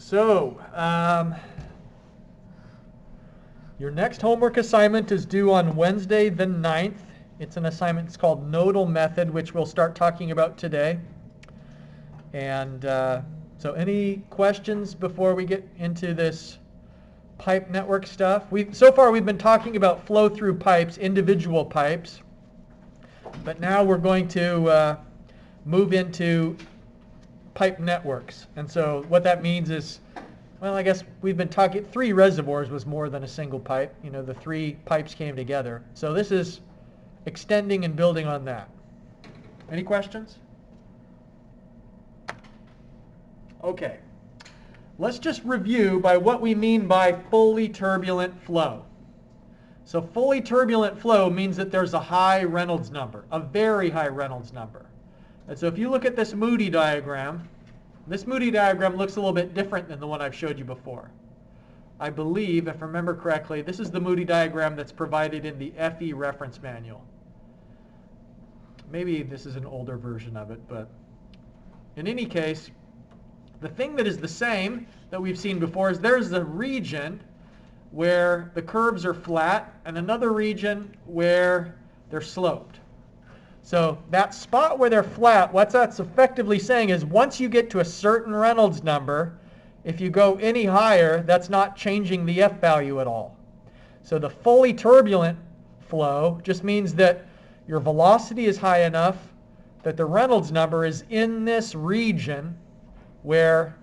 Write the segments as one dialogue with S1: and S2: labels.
S1: So, your next homework assignment is due on Wednesday the 9th. It's an assignment, it's called Nodal method, which we'll start talking about today. And so any questions before we get into this pipe network stuff? So far we've been talking about flow through pipes, individual pipes. But now we're going to move into pipe networks. And so what that means is, well, I guess we've been talking, 3 reservoirs was more than a single pipe. You know, the 3 pipes came together. So this is extending and building on that. Any questions? Okay. Let's just review by what we mean by fully turbulent flow. So fully turbulent flow means that there's a high Reynolds number, a very high Reynolds number. And so if you look at this Moody diagram, this Moody diagram looks a little bit different than the one I've showed you before. I believe, if I remember correctly, this is the Moody diagram that's provided in the FE reference manual. Maybe this is an older version of it, but in any case, the thing that is the same that we've seen before is there's a region where the curves are flat and another region where they're sloped. So that spot where they're flat, what that's effectively saying is once you get to a certain Reynolds number, if you go any higher, that's not changing the F value at all. So the fully turbulent flow just means that your velocity is high enough that the Reynolds number is in this region where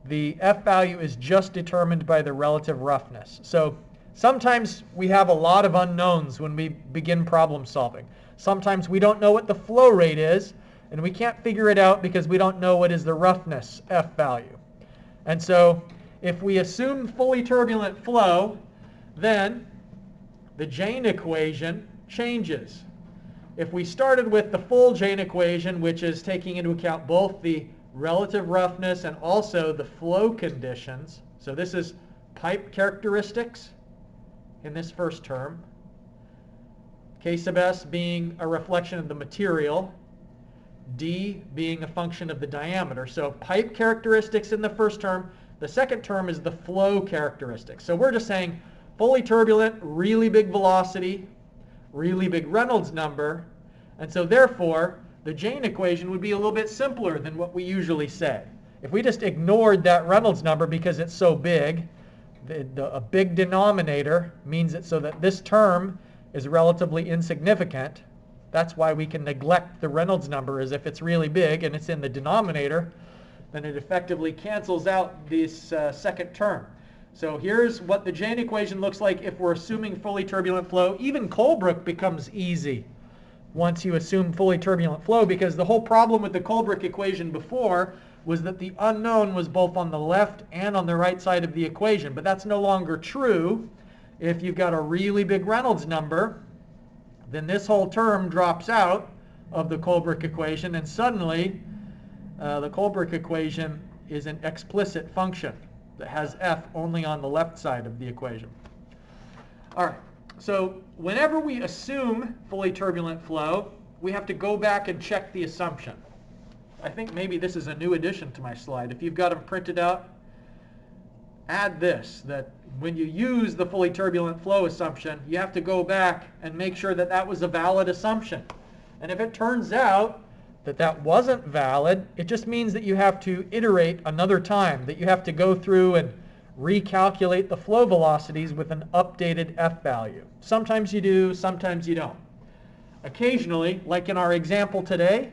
S1: the F value is just determined by the relative roughness. So sometimes we have a lot of unknowns when we begin problem solving. Sometimes we don't know what the flow rate is, and we can't figure it out because we don't know what is the roughness F value. And so if we assume fully turbulent flow, then the Jane equation changes. If we started with the full Jane equation, which is taking into account both the relative roughness and also the flow conditions, so this is pipe characteristics in this first term, K sub S being a reflection of the material, D being a function of the diameter. So pipe characteristics in the first term. The second term is the flow characteristics. So we're just saying fully turbulent, really big velocity, really big Reynolds number. And so therefore, the Jane equation would be a little bit simpler than what we usually say. If we just ignored that Reynolds number because it's so big, a big denominator means it so that this term is relatively insignificant. That's why we can neglect the Reynolds number, as if it's really big and it's in the denominator, then it effectively cancels out this second term. So here's what the Jane equation looks like if we're assuming fully turbulent flow. Even Colebrook becomes easy once you assume fully turbulent flow, because the whole problem with the Colebrook equation before was that the unknown was both on the left and on the right side of the equation. But that's no longer true. If you've got a really big Reynolds number, then this whole term drops out of the Colebrook equation, and suddenly the Colebrook equation is an explicit function that has F only on the left side of the equation. All right, so whenever we assume fully turbulent flow, we have to go back and check the assumption. I think maybe this is a new addition to my slide. If you've got them printed out, add this, that when you use the fully turbulent flow assumption, you have to go back and make sure that that was a valid assumption. And if it turns out that that wasn't valid, it just means that you have to iterate another time, that you have to go through and recalculate the flow velocities with an updated F value. Sometimes you do, sometimes you don't. Occasionally, like in our example today,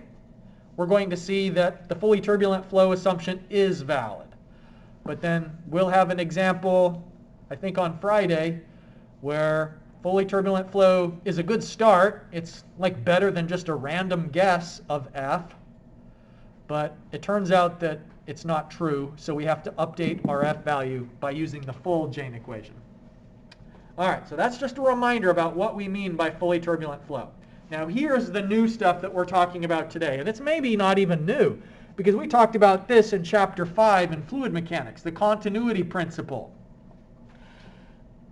S1: we're going to see that the fully turbulent flow assumption is valid. But then we'll have an example, I think on Friday, where fully turbulent flow is a good start. It's like better than just a random guess of F. But it turns out that it's not true, so we have to update our F value by using the full Jane equation. All right, so that's just a reminder about what we mean by fully turbulent flow. Now here's the new stuff that we're talking about today, and it's maybe not even new, because we talked about this in Chapter 5 in fluid mechanics, the continuity principle.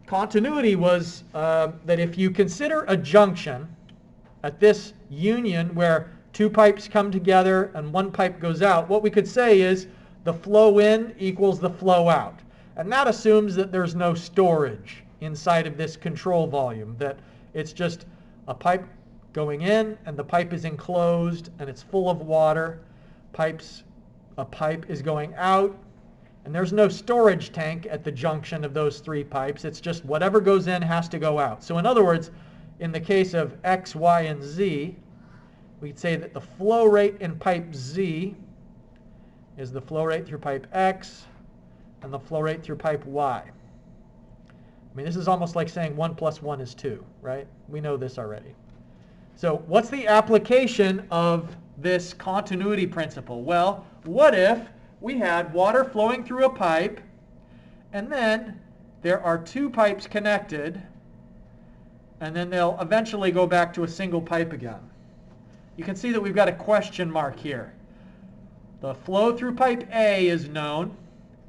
S1: Continuity was that if you consider a junction at this union where 2 pipes come together and 1 pipe goes out, what we could say is the flow in equals the flow out. And that assumes that there's no storage inside of this control volume, that it's just a pipe going in and the pipe is enclosed and it's full of water. A pipe is going out and there's no storage tank at the junction of those three pipes. It's just whatever goes in has to go out. So in other words, in the case of X, Y, and Z, we'd say that the flow rate in pipe Z is the flow rate through pipe X and the flow rate through pipe Y. I mean, this is almost like saying 1 + 1 is 2, right? We know this already. So what's the application of this continuity principle? Well, what if we had water flowing through a pipe and then there are two pipes connected and then they'll eventually go back to a single pipe again? You can see that we've got a question mark here. The flow through pipe A is known,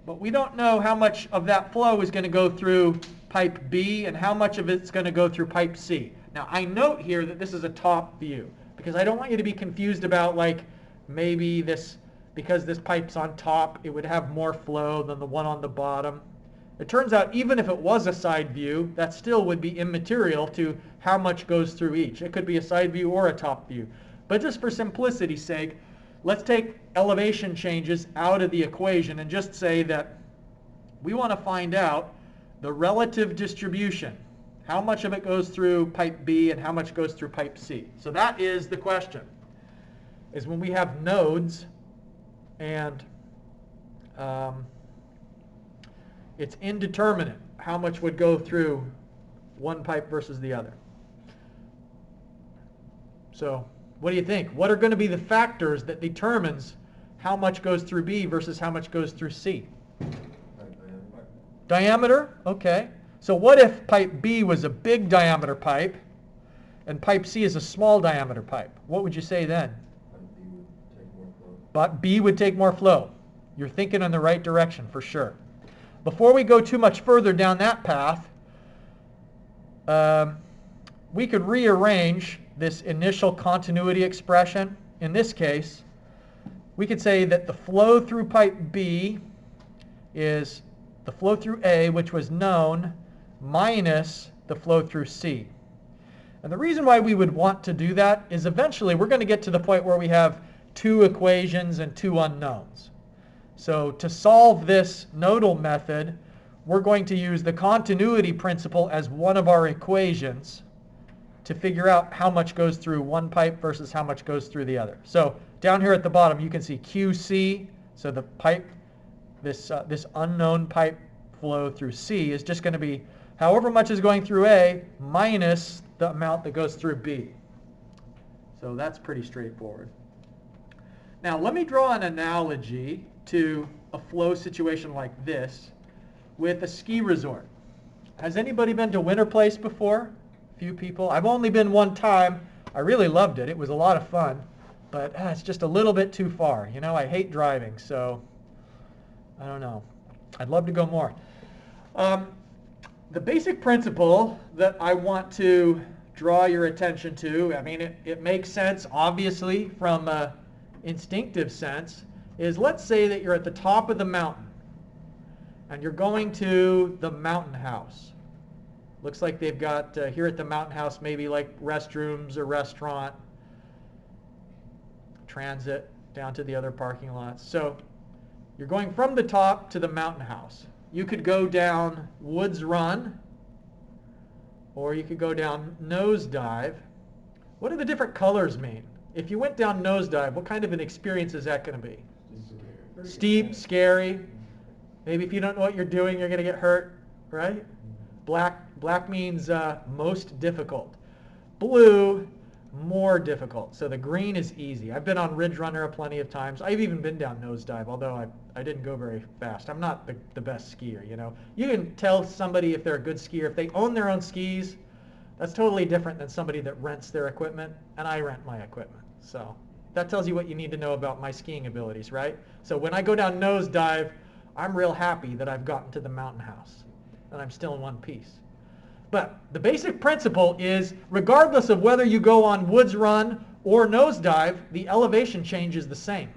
S1: but we don't know how much of that flow is going to go through pipe B and how much of it's going to go through pipe C. Now, I note here that this is a top view because I don't want you to be confused about like maybe this, because this pipe's on top, it would have more flow than the one on the bottom. It turns out even if it was a side view, that still would be immaterial to how much goes through each. It could be a side view or a top view. But just for simplicity's sake, let's take elevation changes out of the equation and just say that we want to find out the relative distribution. How much of it goes through pipe B and how much goes through pipe C. So that is the question, is when we have nodes and it's indeterminate how much would go through one pipe versus the other. So what do you think? What are going to be the factors that determines how much goes through B versus how much goes through C? Diameter? Okay. So what if pipe B was a big diameter pipe and pipe C is a small diameter pipe? What would you say then? But B would take more flow. You're thinking in the right direction for sure. Before we go too much further down that path, we could rearrange this initial continuity expression. In this case, we could say that the flow through pipe B is the flow through A, which was known, minus the flow through C. And the reason why we would want to do that is eventually we're going to get to the point where we have two equations and two unknowns. So to solve this nodal method, we're going to use the continuity principle as one of our equations to figure out how much goes through one pipe versus how much goes through the other. So down here at the bottom you can see QC, so the pipe, this unknown pipe flow through C is just going to be however much is going through A minus the amount that goes through B. So that's pretty straightforward. Now let me draw an analogy to a flow situation like this with a ski resort. Has anybody been to Winter Place before? A few people. I've only been one time. I really loved it. It was a lot of fun, but it's just a little bit too far. You know, I hate driving, so I don't know. I'd love to go more. The basic principle that I want to draw your attention to, I mean, it makes sense, obviously, from an instinctive sense, is let's say that you're at the top of the mountain and you're going to the mountain house. Looks like they've got here at the mountain house maybe like restrooms or restaurant, transit down to the other parking lots. So you're going from the top to the mountain house. You could go down Woods Run or you could go down Nosedive. What do the different colors mean? If you went down Nosedive, what kind of an experience is that going to be? Steep, scary. Maybe if you don't know what you're doing, you're going to get hurt, right? Black means most difficult. Blue, more difficult. So the green is easy. I've been on Ridge Runner plenty of times. I've even been down Nosedive, although I didn't go very fast. I'm not the best skier, you know. You can tell somebody if they're a good skier. If they own their own skis, that's totally different than somebody that rents their equipment, and I rent my equipment. So that tells you what you need to know about my skiing abilities, right? So when I go down Nosedive, I'm real happy that I've gotten to the mountain house and I'm still in one piece. But the basic principle is, regardless of whether you go on Woods Run or Nosedive, the elevation change is the same.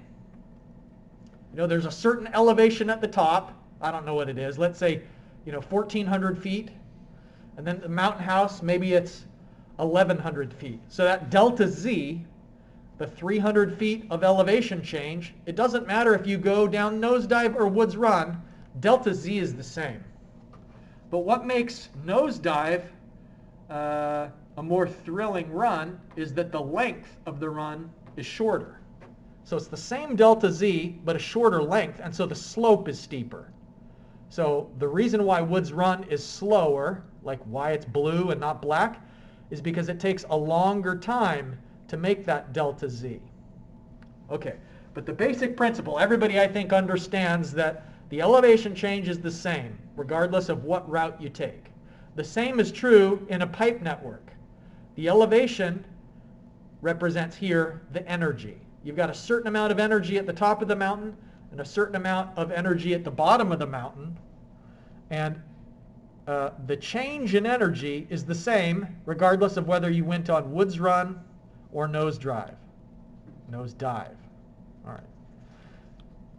S1: There's a certain elevation at the top. I don't know what it is. Let's say, 1,400 feet. And then the mountain house, maybe it's 1,100 feet. So that delta Z, the 300 feet of elevation change, it doesn't matter if you go down Nosedive or Woods Run, delta Z is the same. But what makes Nosedive a more thrilling run is that the length of the run is shorter. So it's the same delta Z, but a shorter length, and so the slope is steeper. So the reason why Woods Run is slower, like why it's blue and not black, is because it takes a longer time to make that delta Z. Okay, but the basic principle, everybody I think understands that the elevation change is the same, regardless of what route you take. The same is true in a pipe network. The elevation represents here the energy. You've got a certain amount of energy at the top of the mountain and a certain amount of energy at the bottom of the mountain. And the change in energy is the same regardless of whether you went on Woods Run or Nosedive. All right.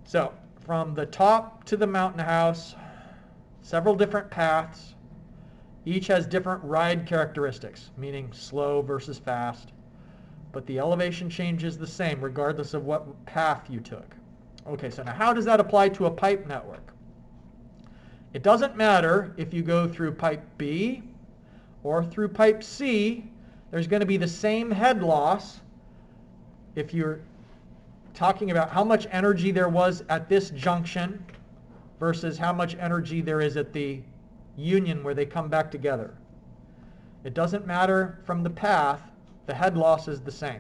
S1: So from the top to the mountain house, several different paths. Each has different ride characteristics, meaning slow versus fast. But the elevation change is the same regardless of what path you took. Okay, so now how does that apply to a pipe network? It doesn't matter if you go through pipe B or through pipe C, there's going to be the same head loss if you're talking about how much energy there was at this junction versus how much energy there is at the union where they come back together. It doesn't matter from the path, the head loss is the same.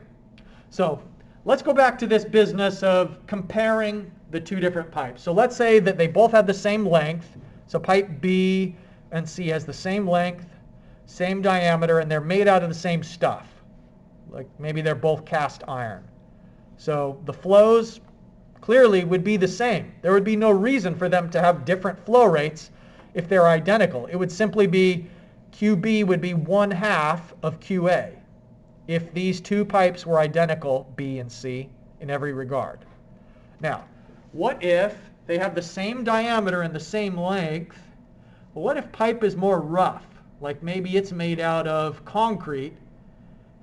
S1: So let's go back to this business of comparing the two different pipes. So let's say that they both have the same length. So pipe B and C has the same length, same diameter, and they're made out of the same stuff. Like maybe they're both cast iron. So the flows clearly would be the same. There would be no reason for them to have different flow rates if they're identical. It would simply be QB would be 1/2 of QA if these two pipes were identical, B and C, in every regard. Now, what if they have the same diameter and the same length? Well, what if pipe is more rough? Like maybe it's made out of concrete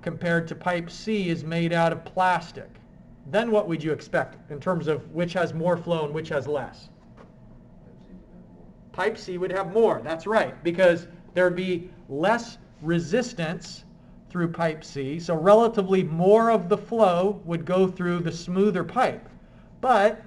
S1: compared to pipe C is made out of plastic. Then what would you expect in terms of which has more flow and which has less? Pipe C would have more, that's right, because there would be less resistance through pipe C, so relatively more of the flow would go through the smoother pipe. But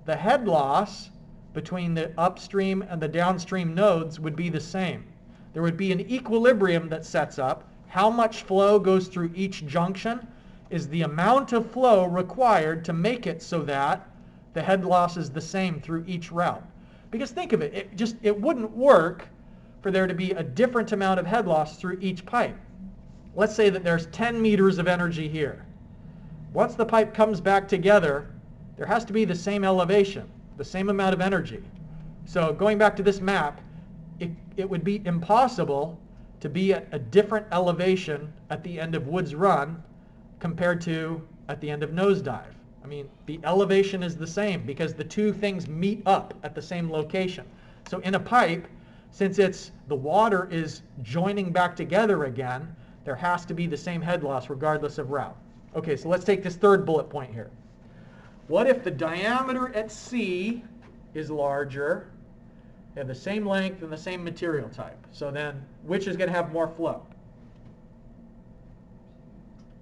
S1: the head loss between the upstream and the downstream nodes would be the same. There would be an equilibrium that sets up. How much flow goes through each junction is the amount of flow required to make it so that the head loss is the same through each route. Because think of it, it wouldn't work for there to be a different amount of head loss through each pipe. Let's say that there's 10 meters of energy here. Once the pipe comes back together, there has to be the same elevation, the same amount of energy. So going back to this map, it would be impossible to be at a different elevation at the end of Woods Run compared to at the end of Nosedive. I mean, the elevation is the same because the two things meet up at the same location. So in a pipe, since the water is joining back together again, there has to be the same head loss regardless of route. Okay, so let's take this third bullet point here. What if the diameter at C is larger, they have the same length and the same material type? So then, which is going to have more flow?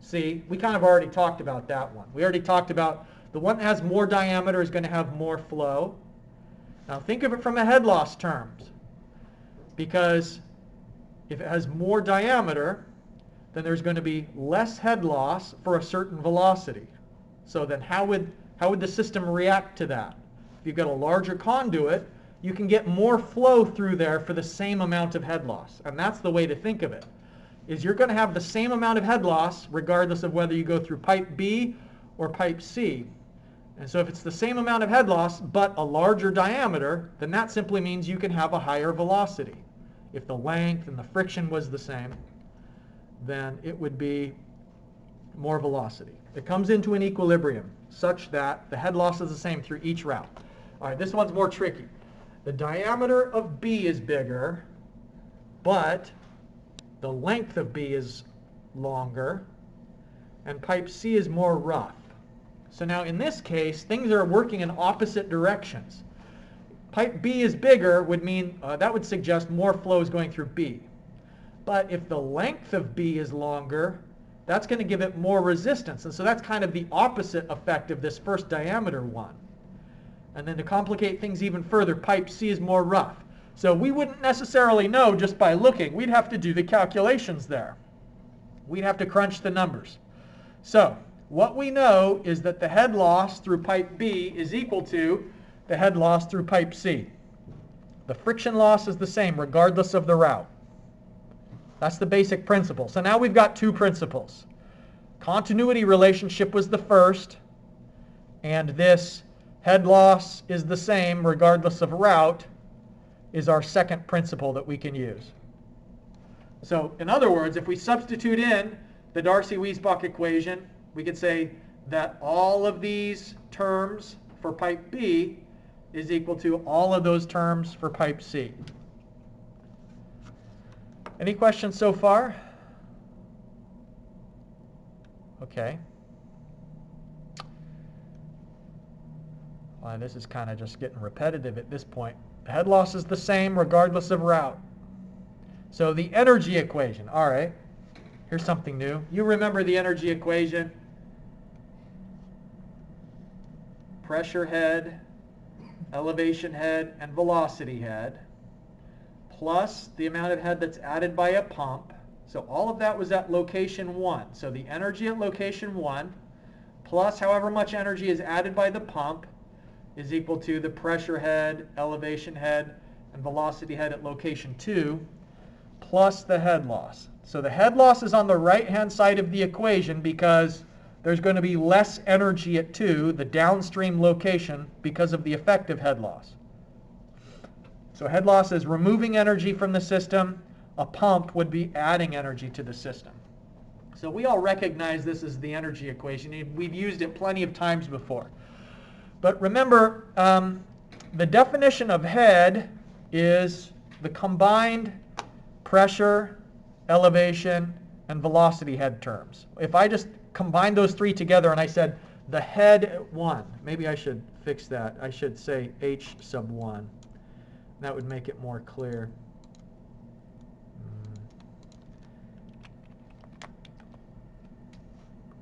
S1: C. We kind of already talked about that one. We already talked about the one that has more diameter is going to have more flow. Now think of it from a head loss terms. Because if it has more diameter, then there's going to be less head loss for a certain velocity. So then how would the system react to that? If you've got a larger conduit, you can get more flow through there for the same amount of head loss. And that's the way to think of it, is you're going to have the same amount of head loss regardless of whether you go through pipe B or pipe C. And so if it's the same amount of head loss but a larger diameter, then that simply means you can have a higher velocity. If the length and the friction was the same, then it would be more velocity. It comes into an equilibrium such that the head loss is the same through each route. All right, this one's more tricky. The diameter of B is bigger, but the length of B is longer, and pipe C is more rough. So now in this case, things are working in opposite directions. Pipe B is bigger would mean, that would suggest more flow is going through B. But if the length of B is longer, that's going to give it more resistance. And so that's kind of the opposite effect of this first diameter one. And then to complicate things even further, pipe C is more rough. So we wouldn't necessarily know just by looking. We'd have to do the calculations there. We'd have to crunch the numbers. So what we know is that the head loss through pipe B is equal to the head loss through pipe C. The friction loss is the same regardless of the route. That's the basic principle. So now we've got two principles. Continuity relationship was the first, and this head loss is the same regardless of route is our second principle that we can use. So in other words, if we substitute in the Darcy-Weisbach equation, we could say that all of these terms for pipe B is equal to all of those terms for pipe C. Any questions so far? Okay. Well, this is kind of just getting repetitive at this point. The head loss is the same regardless of route. So the energy equation, all right. Here's something new. You remember the energy equation. Pressure head, elevation head, and velocity head, plus the amount of head that's added by a pump. So all of that was at location 1. So the energy at location 1 plus however much energy is added by the pump is equal to the pressure head, elevation head, and velocity head at location 2 plus the head loss. So the head loss is on the right-hand side of the equation because there's going to be less energy at 2, the downstream location, because of the effective head loss. So head loss is removing energy from the system. A pump would be adding energy to the system. So we all recognize this as the energy equation. We've used it plenty of times before. But remember, the definition of head is the combined pressure, elevation, and velocity head terms. If I just combine those three together and I said the head at 1, maybe I should fix that. I should say H sub 1. That would make it more clear.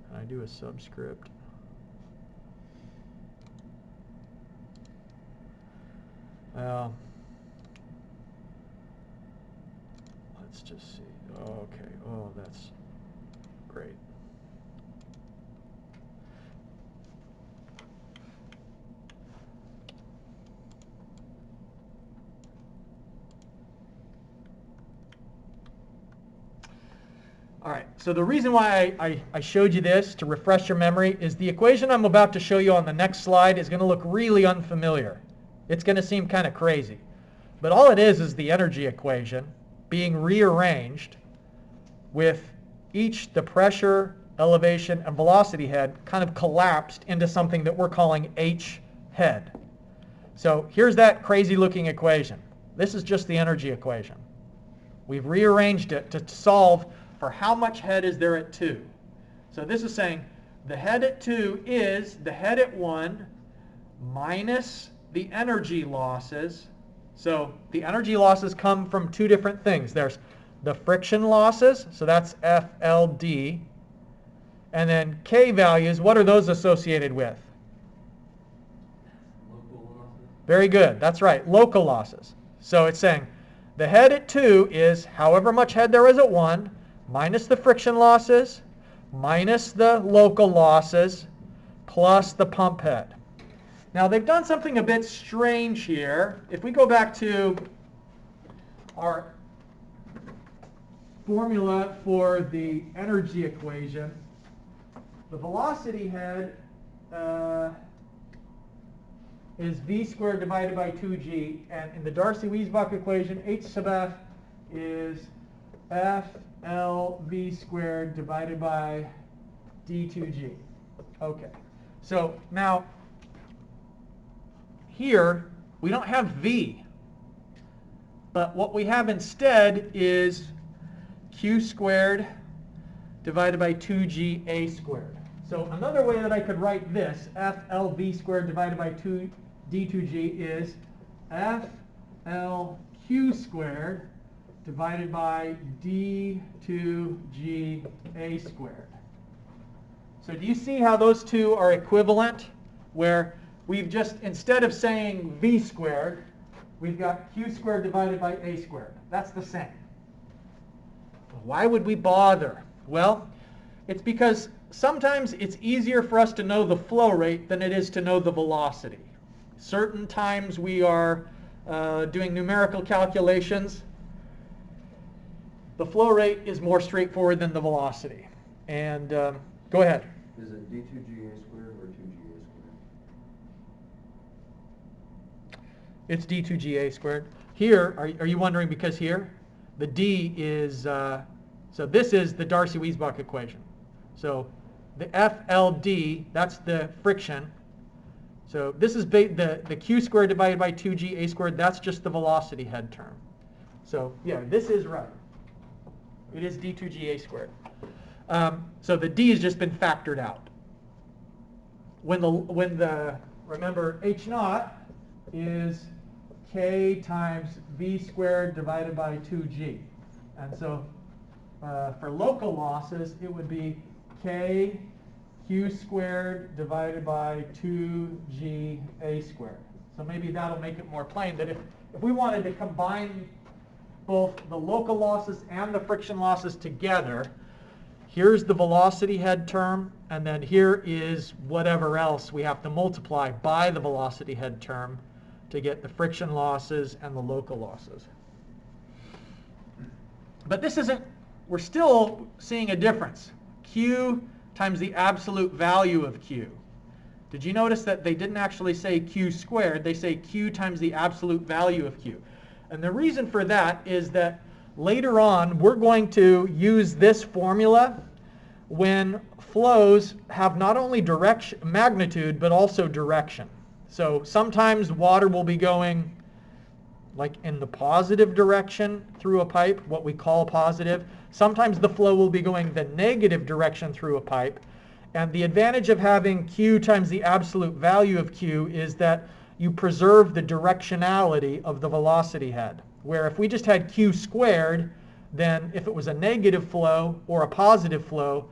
S1: Can I do a subscript? Well, let's just see. Okay. Oh, that's great. All right, so the reason why I showed you this, to refresh your memory, is the equation I'm about to show you on the next slide is going to look really unfamiliar. It's going to seem kind of crazy. But all it is the energy equation being rearranged with the pressure, elevation, and velocity head kind of collapsed into something that we're calling H head. So here's that crazy looking equation. This is just the energy equation. We've rearranged it to solve for how much head is there at 2. So this is saying the head at 2 is the head at 1 minus the energy losses. So the energy losses come from two different things. There's the friction losses, so that's FLD. And then K values, what are those associated with?
S2: Local losses.
S1: Very good, that's right, local losses. So it's saying the head at 2 is however much head there is at 1 minus the friction losses, minus the local losses, plus the pump head. Now they've done something a bit strange here. If we go back to our formula for the energy equation, the velocity head is v squared divided by 2g, and in the Darcy-Weisbach equation, h sub f is f L v squared divided by d2g. Okay. So now, here, we don't have v. But what we have instead is q squared divided by 2ga squared. So another way that I could write this, FLV squared divided by 2 d2g, is FLQ squared divided by d2ga squared. So do you see how those two are equivalent? Where we've just, instead of saying v squared, we've got q squared divided by a squared. That's the same. Why would we bother? Well, it's because sometimes it's easier for us to know the flow rate than it is to know the velocity. Certain times we are doing numerical calculations. The flow rate is more straightforward than the velocity. And go ahead.
S2: Is it d2ga squared or 2ga squared?
S1: It's d2ga squared. Here, are you wondering because here, the d is, so this is the Darcy-Weisbach equation. So the FLD, that's the friction. So this is the q squared divided by 2ga squared, that's just the velocity head term. So yeah, this is right. It is d2ga squared. So the d has just been factored out. When the remember h naught is k times v squared divided by 2g. And so for local losses, it would be k q squared divided by 2g a squared. So maybe that'll make it more plain that if we wanted to combine both the local losses and the friction losses together, here's the velocity head term, and then here is whatever else we have to multiply by the velocity head term to get the friction losses and the local losses. But this isn't, we're still seeing a difference. Q times the absolute value of Q. Did you notice that they didn't actually say Q squared, they say Q times the absolute value of Q. And the reason for that is that later on we're going to use this formula when flows have not only direction, magnitude, but also direction. So sometimes water will be going like in the positive direction through a pipe, what we call positive. Sometimes the flow will be going the negative direction through a pipe. And the advantage of having Q times the absolute value of Q is that you preserve the directionality of the velocity head. Where if we just had Q squared, then if it was a negative flow or a positive flow,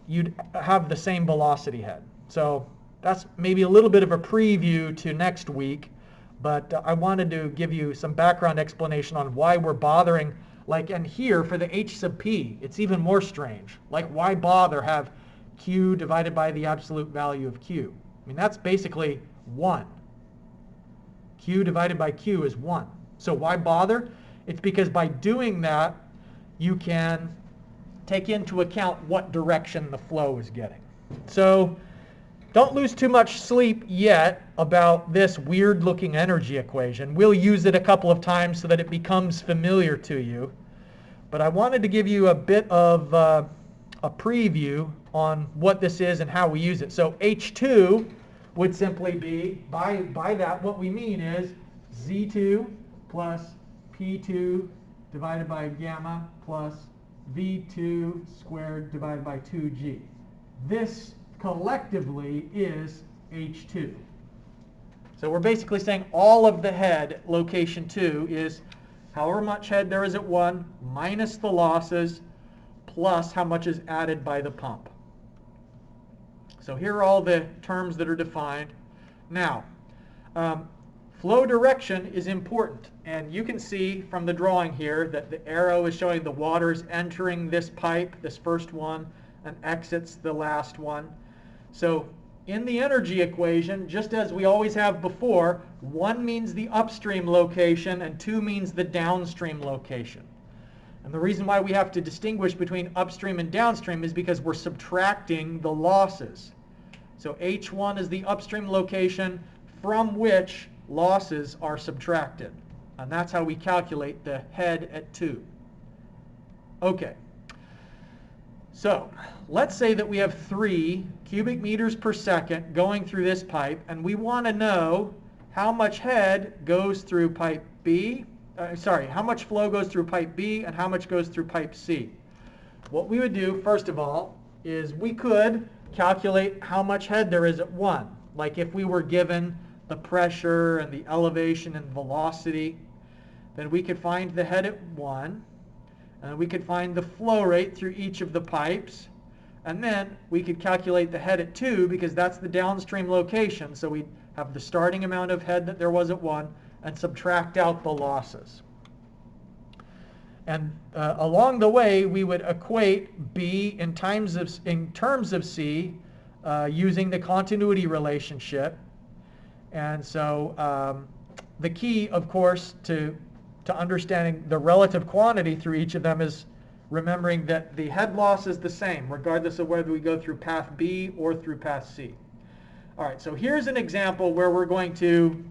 S1: you'd have the same velocity head. So that's maybe a little bit of a preview to next week, but I wanted to give you some background explanation on why we're bothering. Like, and here for the h sub p, it's even more strange. Like, why bother have Q divided by the absolute value of Q? I mean, that's basically 1. Q divided by Q is 1. So why bother? It's because by doing that, you can take into account what direction the flow is getting. So don't lose too much sleep yet about this weird looking energy equation. We'll use it a couple of times so that it becomes familiar to you. But I wanted to give you a bit of a preview on what this is and how we use it. So H2 would simply be, by that, what we mean is Z2 plus P2 divided by gamma plus V2 squared divided by 2G. This collectively is H2. So we're basically saying all of the head, location 2, is however much head there is at 1 minus the losses plus how much is added by the pump. So here are all the terms that are defined. Now, flow direction is important. And you can see from the drawing here that the arrow is showing the water is entering this pipe, this first one, and exits the last one. So in the energy equation, just as we always have before, 1 means the upstream location and 2 means the downstream location. And the reason why we have to distinguish between upstream and downstream is because we're subtracting the losses. So H1 is the upstream location from which losses are subtracted. And that's how we calculate the head at 2. Okay. So let's say that we have 3 cubic meters per second going through this pipe, and we want to know how much head goes through pipe B, how much flow goes through pipe B and how much goes through pipe C. What we would do, first of all, is we could calculate how much head there is at 1. Like if we were given the pressure and the elevation and velocity, then we could find the head at 1, and we could find the flow rate through each of the pipes, and then we could calculate the head at 2 because that's the downstream location. So we'd have the starting amount of head that there was at 1 and subtract out the losses. And along the way, we would equate B in terms of C using the continuity relationship. And so the key, of course, to understanding the relative quantity through each of them is remembering that the head loss is the same, regardless of whether we go through path B or through path C. All right, so here's an example where we're going to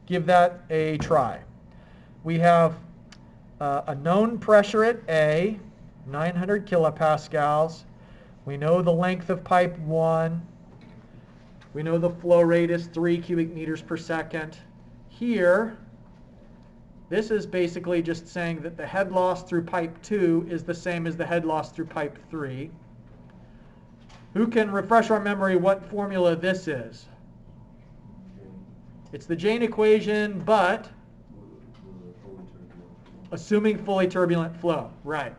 S1: give that a try. We have a known pressure at A, 900 kilopascals. We know the length of pipe 1. We know the flow rate is 3 cubic meters per second. Here, this is basically just saying that the head loss through pipe 2 is the same as the head loss through pipe 3. Who can refresh our memory what formula this is? It's the Jane equation, but assuming fully turbulent flow. Right.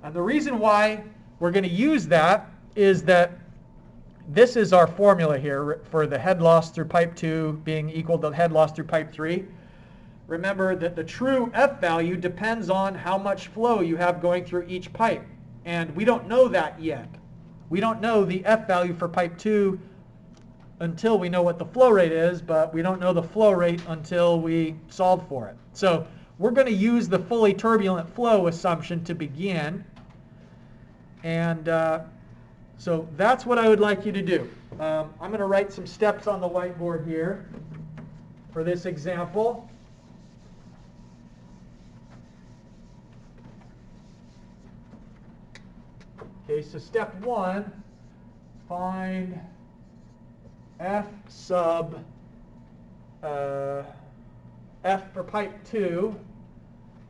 S1: And the reason why we're going to use that is that this is our formula here for the head loss through pipe 2 being equal to the head loss through pipe 3. Remember that the true F value depends on how much flow you have going through each pipe. And we don't know that yet. We don't know the F value for pipe 2 until we know what the flow rate is, but we don't know the flow rate until we solve for it. So we're going to use the fully turbulent flow assumption to begin. And so that's what I would like you to do. I'm going to write some steps on the whiteboard here for this example. Okay, so step 1, find F sub F for pipe 2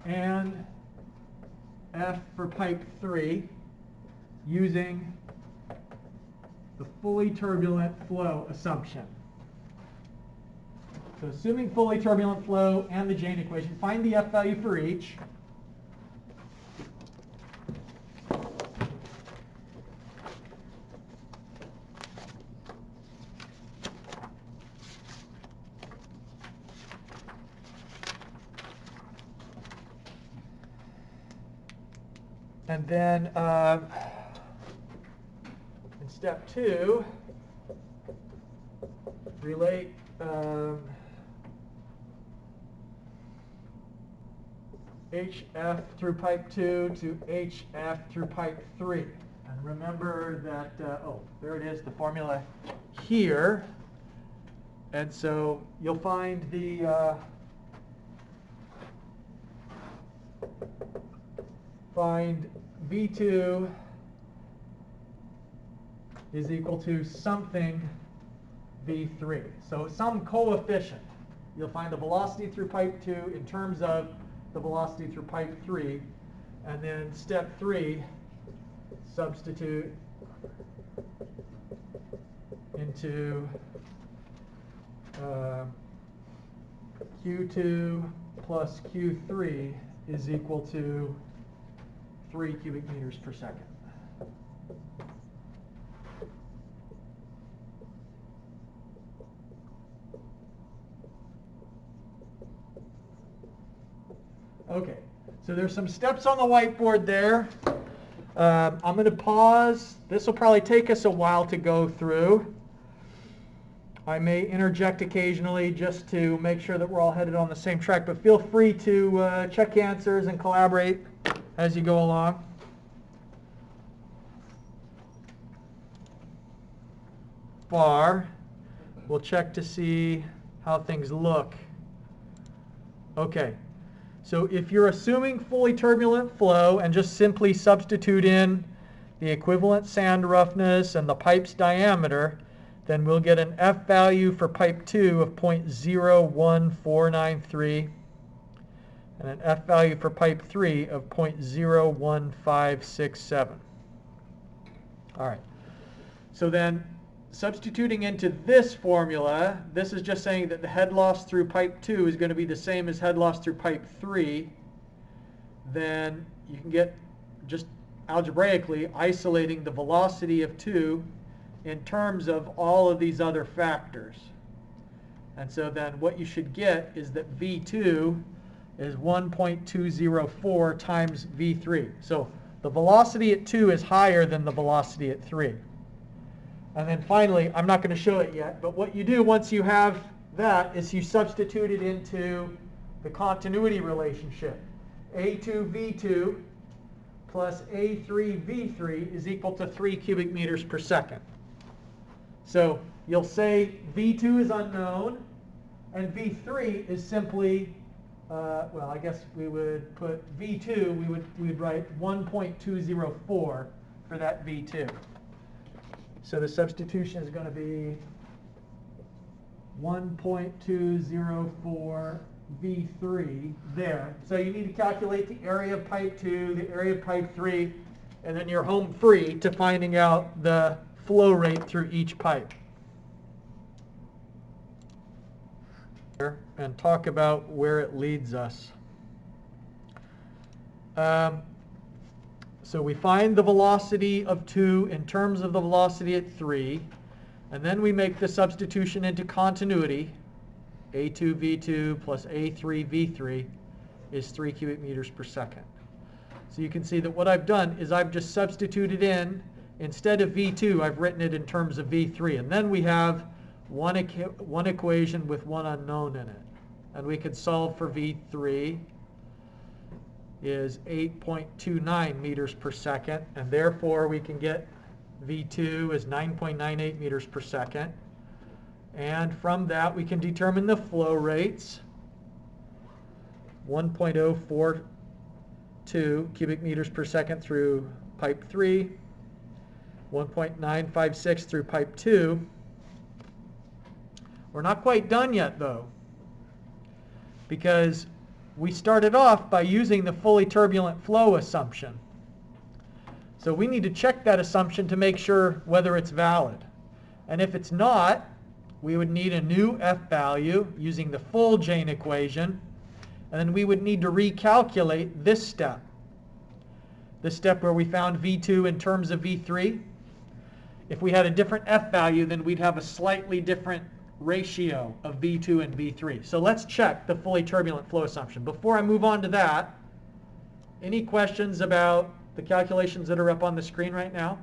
S1: and F for pipe 3 using the fully turbulent flow assumption. So assuming fully turbulent flow and the Jane equation, find the F value for each. And then in step 2, relate HF through pipe 2 to HF through pipe 3. And remember that, there it is, the formula here. And so you'll find the find V2 is equal to something V3. So some coefficient. You'll find the velocity through pipe 2 in terms of the velocity through pipe 3. And then step 3, substitute into Q2 plus Q3 is equal to 3 cubic meters per second. Okay, so there's some steps on the whiteboard there. I'm going to pause. This will probably take us a while to go through. I may interject occasionally just to make sure that we're all headed on the same track, but feel free to check answers and collaborate as you go along. We'll check to see how things look. Okay, so if you're assuming fully turbulent flow and just simply substitute in the equivalent sand roughness, and the pipe's diameter, then we'll get an F value for pipe 2 of 0.01493 and an F value for pipe 3 of 0.01567. All right. So then substituting into this formula, this is just saying that the head loss through pipe 2 is going to be the same as head loss through pipe 3. Then you can get, just algebraically, isolating the velocity of 2 in terms of all of these other factors. And so then what you should get is that V2 is 1.204 times V3. So the velocity at 2 is higher than the velocity at 3. And then finally, I'm not going to show it yet, but what you do once you have that is you substitute it into the continuity relationship. A2V2 plus A3V3 is equal to 3 cubic meters per second. So you'll say V2 is unknown, and V3 is simply, well, I guess we would put V2, we would write 1.204 for that V2. So the substitution is going to be 1.204 V3 there. So you need to calculate the area of pipe 2, the area of pipe 3, and then you're home free to finding out the flow rate through each pipe. And talk about where it leads us. So we find the velocity of 2 in terms of the velocity at 3, and then we make the substitution into continuity. A2V2 plus A3V3 is 3 cubic meters per second. So you can see that what I've done is I've just substituted in, instead of V2, I've written it in terms of V3. And then we have one equation with one unknown in it. And we could solve for V3 is 8.29 meters per second. And therefore, we can get V2 is 9.98 meters per second. And from that, we can determine the flow rates. 1.042 cubic meters per second through pipe 3. 1.956 through pipe 2. We're not quite done yet, though, because we started off by using the fully turbulent flow assumption. So we need to check that assumption to make sure whether it's valid. And if it's not, we would need a new F value using the full Jane equation, and then we would need to recalculate this step. This step where we found V2 in terms of V3. If we had a different F value, then we'd have a slightly different ratio of V2 and V3. So let's check the fully turbulent flow assumption. Before I move on to that, any questions about the calculations that are up on the screen right now?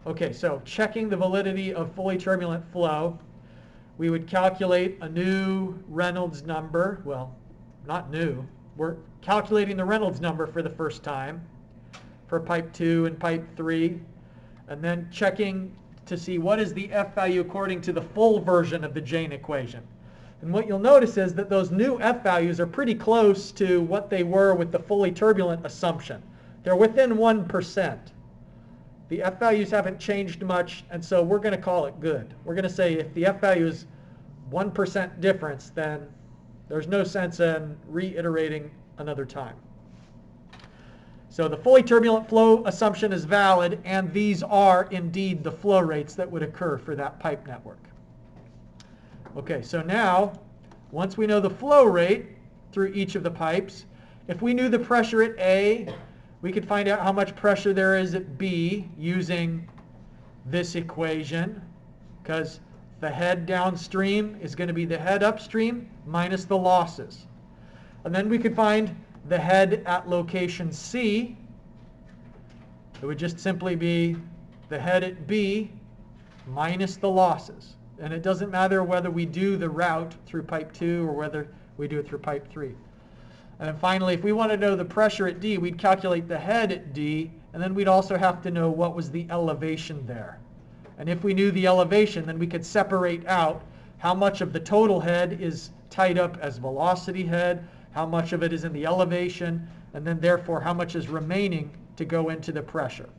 S1: Okay, so checking the validity of fully turbulent flow, we would calculate a new Reynolds number. Well, not new. We're calculating the Reynolds number for the first time for pipe 2 and pipe 3, and then checking to see what is the F value according to the full version of the Jane equation. And what you'll notice is that those new F values are pretty close to what they were with the fully turbulent assumption. They're within 1%. The F values haven't changed much, and so we're going to call it good. We're going to say if the F value is 1% difference, then there's no sense in reiterating another time. So the fully turbulent flow assumption is valid, and these are indeed the flow rates that would occur for that pipe network. Okay, so now, once we know the flow rate through each of the pipes, if we knew the pressure at A, we could find out how much pressure there is at B using this equation, because the head downstream is going to be the head upstream minus the losses. And then we could find the head at location C. It would just simply be the head at B minus the losses. And it doesn't matter whether we do the route through pipe 2 or whether we do it through pipe 3. And then finally, if we want to know the pressure at D, we'd calculate the head at D, and then we'd also have to know what was the elevation there. And if we knew the elevation, then we could separate out how much of the total head is tied up as velocity head, how much of it is in the elevation, and then therefore how much is remaining to go into the pressure.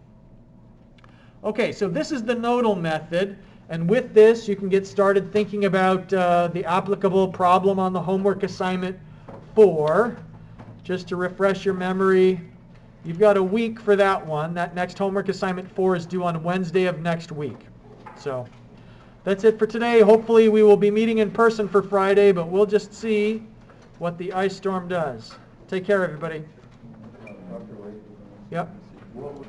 S1: Okay, so this is the nodal method, and with this you can get started thinking about the applicable problem on the homework assignment 4. Just to refresh your memory, you've got a week for that one. That next homework assignment 4 is due on Wednesday of next week. So that's it for today. Hopefully we will be meeting in person for Friday, but we'll just see what the ice storm does. Take care, everybody.
S2: Dr. Wade.
S1: Yep.